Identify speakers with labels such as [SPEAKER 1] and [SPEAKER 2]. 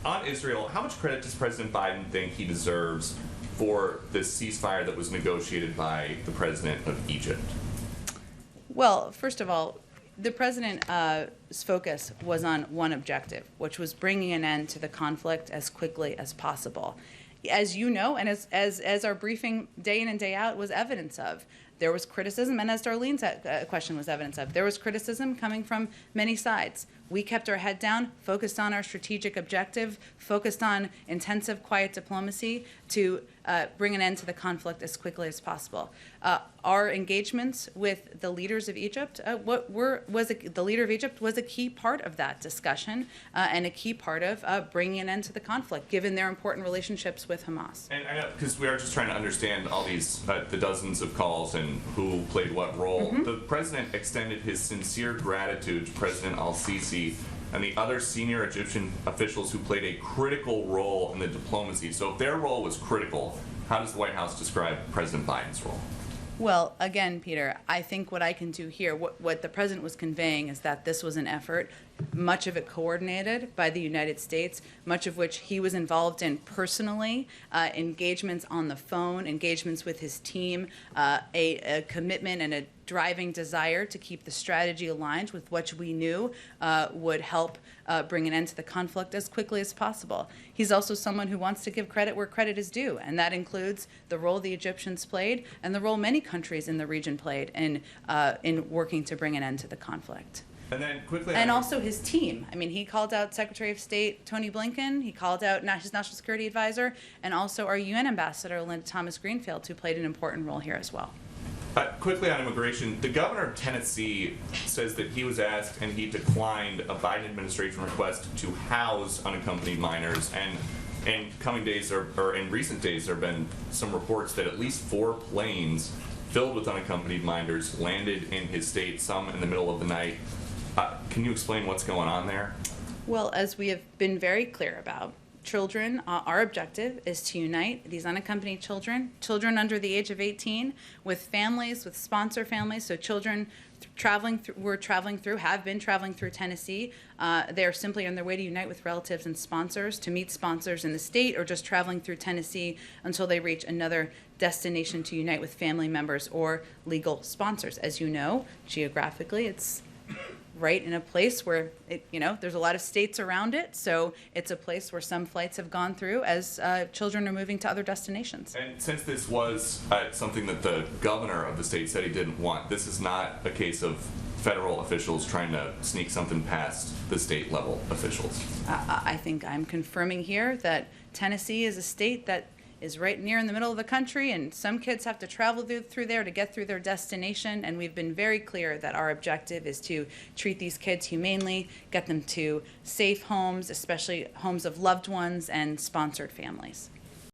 [SPEAKER 1] on Israel, how much credit does President Biden think he deserves for this ceasefire that was negotiated by the president of Egypt?
[SPEAKER 2] Well, first of all, the president's focus was on one objective, which was bringing an end to the conflict as quickly as possible. As you know, and as our briefing day in and day out was evidence of, there was criticism, and as Darlene's question was evidence of, there was criticism coming from many sides. We kept our head down, focused on our strategic objective, focused on intensive, quiet diplomacy to bring an end to the conflict as quickly as possible. Our engagements with the leaders of Egypt, the leader of Egypt was a key part of that discussion and a key part of bringing an end to the conflict, given their important relationships with Hamas.
[SPEAKER 1] And I know, because we are just trying to understand all these, the dozens of calls and who played what role. The president extended his sincere gratitude to President al-Sisi and the other senior Egyptian officials who played a critical role in the diplomacy. So if their role was critical, how does the White House describe President Biden's role?
[SPEAKER 2] Well, again, Peter, I think what I can do here, what the president was conveying is that this was an effort, much of it coordinated by the United States, much of which he was involved in personally, engagements on the phone, engagements with his team, a commitment and a driving desire to keep the strategy aligned with what we knew would help bring an end to the conflict as quickly as possible. He's also someone who wants to give credit where credit is due, and that includes the role the Egyptians played and the role many countries in the region played in working to bring an end to the conflict.
[SPEAKER 1] And then quickly,
[SPEAKER 2] and also his team. I mean, he called out Secretary of State Tony Blinken, he called out his National Security Advisor, and also our UN Ambassador Linda Thomas-Greenfield, who played an important role here as well.
[SPEAKER 1] Quickly on immigration, the governor of Tennessee says that he was asked and he declined a Biden administration request to house unaccompanied minors. And in coming days, or in recent days, there have been some reports that at least 4 planes filled with unaccompanied minors landed in his state, some in the middle of the night. Can you explain what's going on there?
[SPEAKER 2] Well, as we have been very clear about, children, our objective is to unite these unaccompanied children under the age of 18, with families, with sponsor families. So children have been traveling through Tennessee. They are simply on their way to unite with relatives and sponsors, to meet sponsors in the state, or just traveling through Tennessee until they reach another destination to unite with family members or legal sponsors. As you know, geographically, it's right in a place where there's a lot of states around it, so it's a place where some flights have gone through as children are moving to other destinations.
[SPEAKER 1] And since this was something that the governor of the state said he didn't want, this is not a case of federal officials trying to sneak something past the state level officials.
[SPEAKER 2] I think I'm confirming here that Tennessee is a state that is right near in the middle of the country, and some kids have to travel through there to get through their destination, and we've been very clear that our objective is to treat these kids humanely, get them to safe homes, especially homes of loved ones and sponsored families.